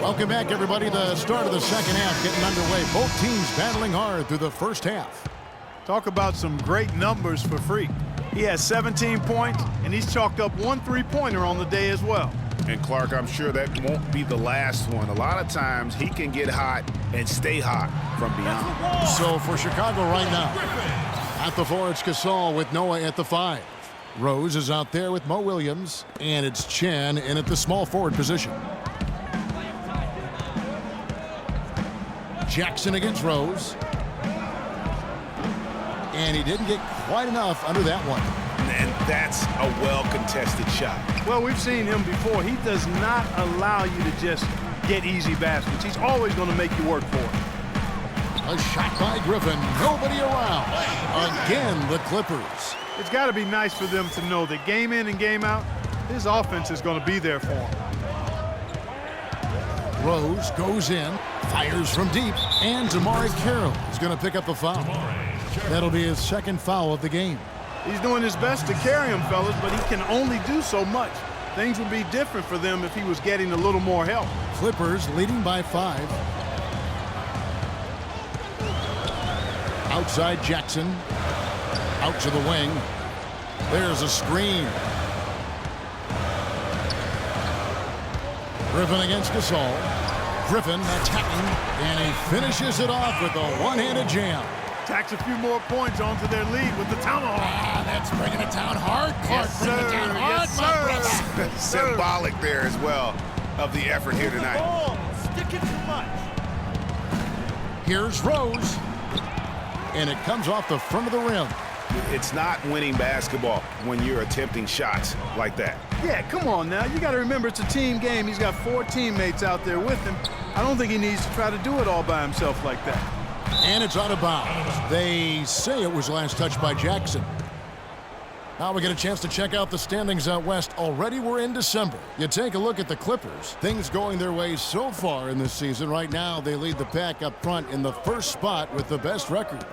Welcome back, everybody. The start of the second half getting underway. Both teams battling hard through the first half. Talk about some great numbers for Freak. He has 17 points, and he's chalked up 1 3-pointer on the day as well. And Clark, I'm sure that won't be the last one. A lot of times he can get hot and stay hot from beyond. So for Chicago right now, at the 4, it's Gasol with Noah at the 5. Rose is out there with Mo Williams, and it's Chen in at the small forward position. Jackson against Rose. And he didn't get quite enough under that one. And that's a well-contested shot. Well, we've seen him before. He does not allow you to just get easy baskets. He's always going to make you work for it. A shot by Griffin. Nobody around. Again, the Clippers. It's got to be nice for them to know that game in and game out, his offense is going to be there for him. Rose goes in, fires from deep, and DeMarre Carroll is going to pick up the foul. That'll be his second foul of the game. He's doing his best to carry him, fellas, but he can only do so much. Things would be different for them if he was getting a little more help. Clippers leading by 5. Outside Jackson. Out to the wing. There's a screen. Griffin against Gasol. Griffin attacking, and he finishes it off with a one-handed jam. Tacks a few more points onto their lead with the tomahawk. That's bringing it down hard. Clark, Yes, bringing it down hard, yes, my brother. sir. Symbolic there as well of the effort here tonight. Stick it too much. Here's Rose, and it comes off the front of the rim. It's not winning basketball when you're attempting shots like that. Yeah, come on now. You got to remember it's a team game. He's got 4 teammates out there with him. I don't think he needs to try to do it all by himself like that. And it's out of bounds. They say it was last touched by Jackson. Now we get a chance to check out the standings out west. Already we're in December. You take a look at the Clippers. Things going their way so far in this season. Right now they lead the pack up front in the first spot with the best record.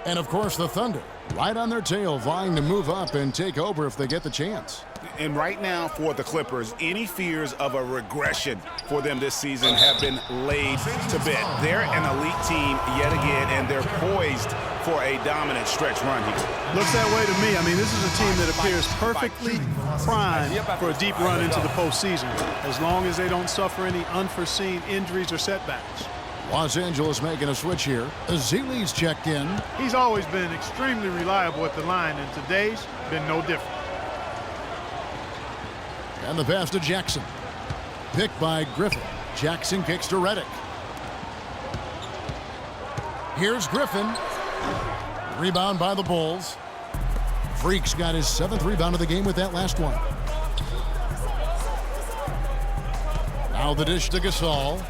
And of course the Thunder, right on their tail, vying to move up and take over if they get the chance. And right now for the Clippers, any fears of a regression for them this season have been laid to bed. They're an elite team yet again, and they're poised for a dominant stretch run here. Looks that way to me. I mean, this is a team that appears perfectly primed for a deep run into the postseason, as long as they don't suffer any unforeseen injuries or setbacks. Los Angeles making a switch here. Ezeli's checked in. He's always been extremely reliable at the line, and today's been no different. And the pass to Jackson. Picked by Griffin. Jackson kicks to Redick. Here's Griffin. Rebound by the Bulls. Freak's got his 7th rebound of the game with that last one. Now the dish to Gasol.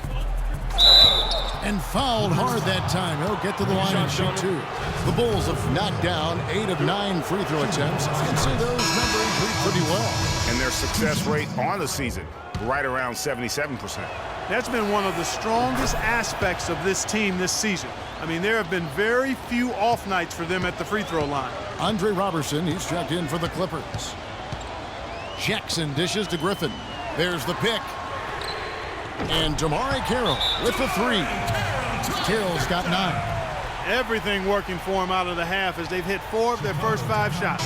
And fouled hard that time. He'll get to the line and shoot 2. The Bulls have knocked down 8 of 9 free throw attempts. I'd say those numbers read pretty well. And their success rate on the season, right around 77%. That's been one of the strongest aspects of this team this season. I mean, there have been very few off nights for them at the free throw line. Andre Robertson, he's checked in for the Clippers. Jackson dishes to Griffin. There's the pick. And DeMarre Carroll with the 3. Carroll's got 9. Everything working for him out of the half as they've hit 4 of their first 5 shots.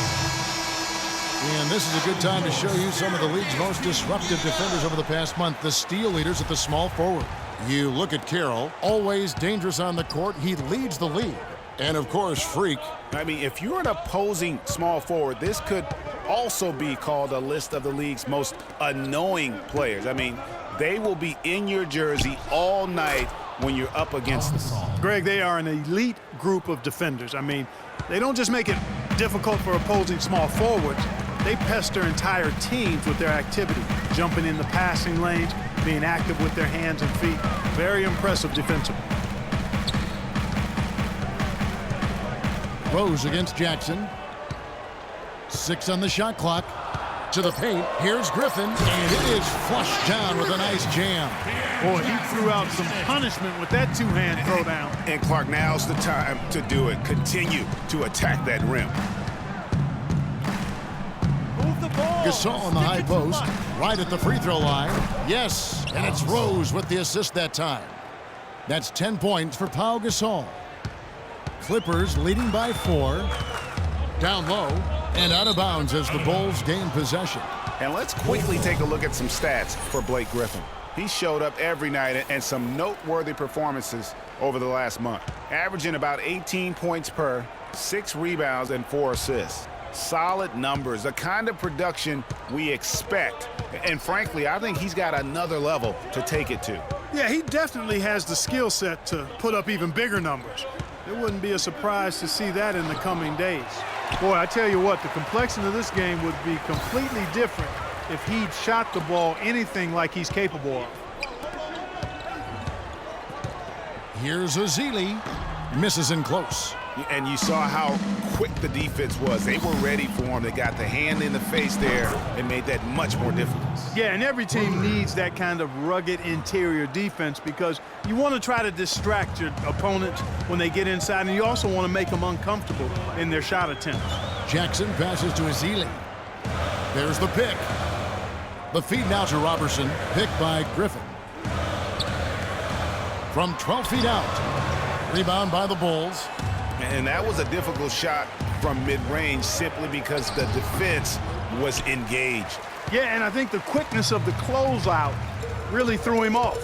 And this is a good time to show you some of the league's most disruptive defenders over the past month, the steal leaders at the small forward. You look at Carroll, always dangerous on the court. He leads the league. And, of course, Freak. I mean, if you're an opposing small forward, this could also be called a list of the league's most annoying players. I mean, they will be in your jersey all night when you're up against them. Greg, they are an elite group of defenders. I mean, they don't just make it difficult for opposing small forwards. They pester entire teams with their activity, jumping in the passing lanes, being active with their hands and feet. Very impressive defensively. Rose against Jackson. 6 on the shot clock. To the paint. Here's Griffin, and it is flushed down with a nice jam. Boy, he threw out some punishment with that 2-hand throwdown. And Clark, now's the time to do it. Continue to attack that rim. Move the ball. Gasol on the high post, right at the free throw line. Yes, and it's Rose with the assist that time. That's 10 points for Pau Gasol. Clippers leading by 4. Down low and out of bounds as the Bulls gain possession. And let's quickly take a look at some stats for Blake Griffin. He showed up every night and some noteworthy performances over the last month. Averaging about 18 points per, 6 rebounds, and 4 assists. Solid numbers, the kind of production we expect. And frankly, I think he's got another level to take it to. Yeah, he definitely has the skill set to put up even bigger numbers. It wouldn't be a surprise to see that in the coming days. Boy, I tell you what, the complexion of this game would be completely different if he'd shot the ball anything like he's capable of. Here's Ezeli. Misses in close. And you saw how quick the defense was. They were ready for him. They got the hand in the face there and made that much more difficult. Yeah, and every team needs that kind of rugged interior defense because you want to try to distract your opponents when they get inside, and you also want to make them uncomfortable in their shot attempts. Jackson passes to Ezeli. There's the pick. The feed now to Robertson. Picked by Griffin. From 12 feet out. Rebound by the Bulls. And that was a difficult shot from mid-range simply because the defense was engaged. Yeah, and I think the quickness of the closeout really threw him off.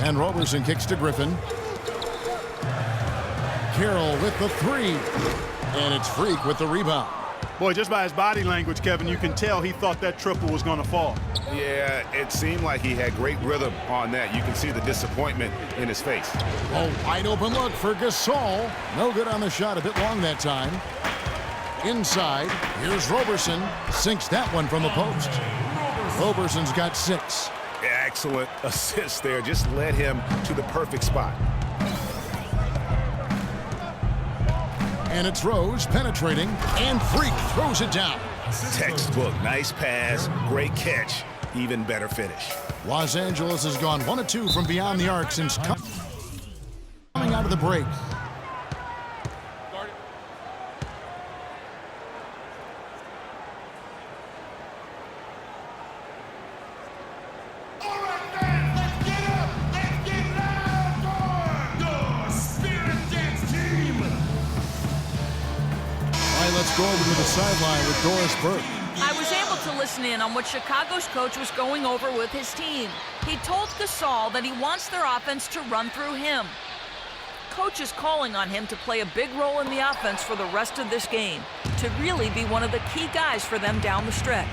And Robertson kicks to Griffin. Carroll with the 3. And it's Freak with the rebound. Boy, just by his body language, Kevin, you can tell he thought that triple was going to fall. Yeah, it seemed like he had great rhythm on that. You can see the disappointment in his face. A wide open look for Gasol. No good on the shot, a bit long that time. Inside, here's Robertson. Sinks that one from the post. Roberson's got 6. Excellent assist there. Just led him to the perfect spot. And it's Rose penetrating, and Freak throws it down. Textbook. Nice pass. Great catch. Even better finish. Los Angeles has gone 1 of 2 from beyond the arc since coming out of the break. Let's go over to the sideline with Doris Burke. I was able to listen in on what Chicago's coach was going over with his team. He told Gasol that he wants their offense to run through him. Coach is calling on him to play a big role in the offense for the rest of this game, to really be one of the key guys for them down the stretch.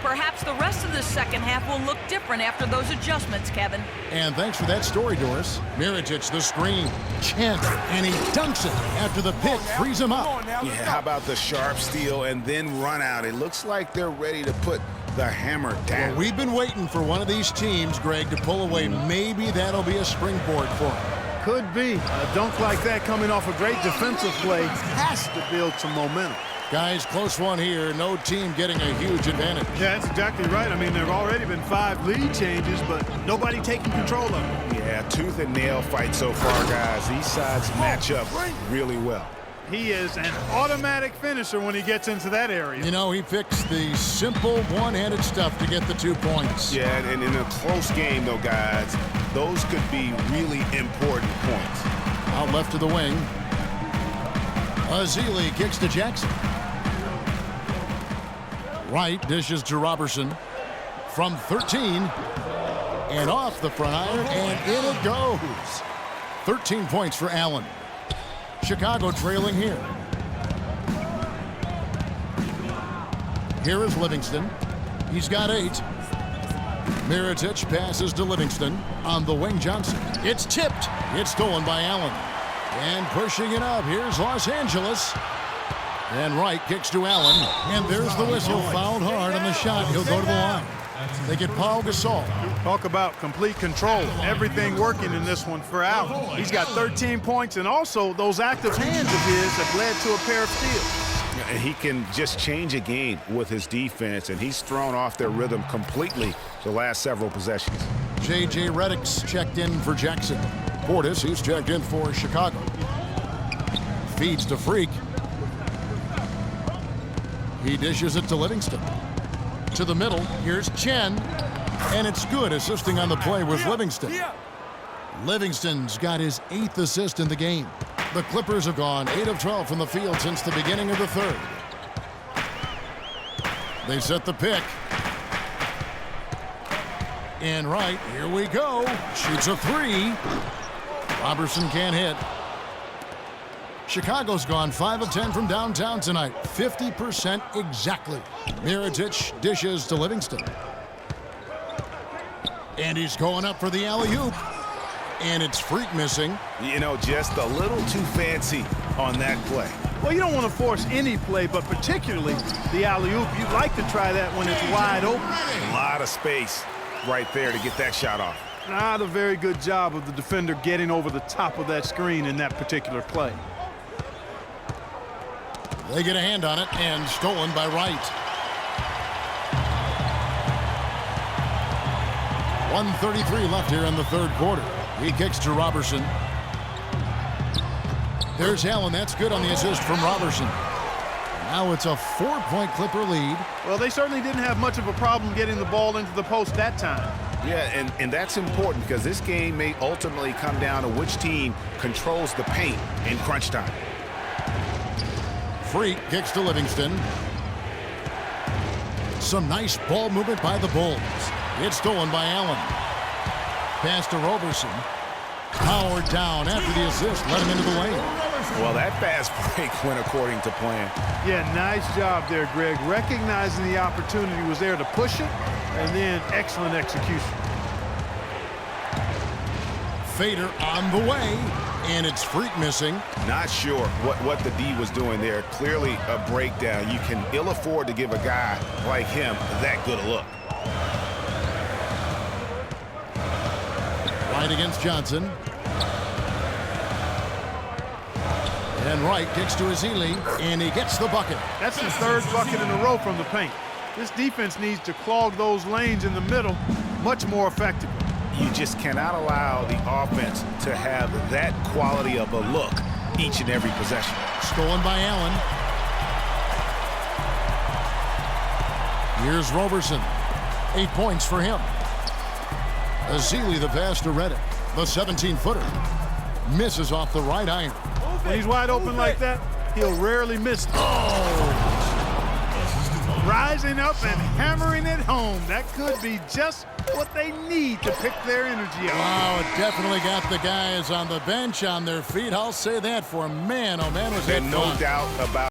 Perhaps the rest of the second half will look different after those adjustments, Kevin. And thanks for that story, Doris. Mirotic, the screen. Chance, and he dunks it after the pick frees him up. Yeah, how about the sharp steal and then run out? It looks like they're ready to put the hammer down. Well, we've been waiting for one of these teams, Greg, to pull away. Maybe that'll be a springboard for them. Could be. A dunk like that coming off a great defensive play has to build some momentum. Guys, close one here. No team getting a huge advantage. Yeah, that's exactly right. I mean, there have already been 5 lead changes, but nobody taking control of it. Yeah, tooth and nail fight so far, guys. These sides match up really well. He is an automatic finisher when he gets into that area. You know, he picks the simple one-handed stuff to get the 2 points. Yeah, and in a close game, though, guys, those could be really important points. Out left to the wing. Ezeli kicks to Jackson. Right, dishes to Robertson. From 13. And off the front iron, and in it goes. 13 points for Allen. Chicago trailing here. Here is Livingston. He's got 8. Mirotic passes to Livingston. On the wing, Johnson. It's tipped. It's stolen by Allen. And pushing it up, here's Los Angeles. And Wright kicks to Allen. And there's the whistle. Fouled hard on the shot. He'll go to the line. They get Pau Gasol. Talk about complete control. Everything working in this one for Allen. He's got 13 points, and also those active hands of his have led to a pair of steals. And he can just change a game with his defense, and he's thrown off their rhythm completely the last several possessions. J.J. Redick's checked in for Jackson. Portis, he's checked in for Chicago. Feeds to Freak. He dishes it to Livingston. it to the middle. Here's Chen. And it's good, assisting on the play with Livingston. Livingston's got his 8th assist in the game. The Clippers have gone 8 of 12 from the field since the beginning of the third. They set the pick. And right, here we go. Shoots a 3. Robertson can't hit. Chicago's gone 5 of 10 from downtown tonight. 50% exactly. Mirotic dishes to Livingston. And he's going up for the alley-oop. And it's Freak missing. You know, just a little too fancy on that play. Well, you don't want to force any play, but particularly the alley-oop. You'd like to try that when it's wide open. A lot of space right there to get that shot off. Not a very good job of the defender getting over the top of that screen in that particular play. They get a hand on it and stolen by Wright. 1:33 left here in the third quarter. He kicks to Robertson. There's Allen. That's good on the assist from Robertson. Now it's a 4-point Clipper lead. Well, they certainly didn't have much of a problem getting the ball into the post that time. Yeah, and that's important because this game may ultimately come down to which team controls the paint in crunch time. Freak kicks to Livingston. Some nice ball movement by the Bulls. It's stolen by Allen. Pass to Robertson. Powered down after the assist. Let him into the lane. Well, that fast break went according to plan. Yeah, nice job there, Greg. Recognizing the opportunity was there to push it, and then excellent execution. Fader on the way, and it's Freak missing. Not sure what the D was doing there. Clearly a breakdown. You can ill afford to give a guy like him that good a look. Right against Johnson. And Wright kicks to Ezeli, and he gets the bucket. That's the third bucket in a row from the paint. This defense needs to clog those lanes in the middle much more effectively. You just cannot allow the offense to have that quality of a look each and every possession. Stolen by Allen. Here's Robertson. 8 points for him. Ezeli the pass to Redick. The 17-footer misses off the right iron. When he's wide open like that, he'll rarely miss. Rising up and hammering it home. That could be just what they need to pick their energy up. Wow, it definitely got the guys on the bench on their feet. I'll say that for man, oh man, was that fun. No doubt about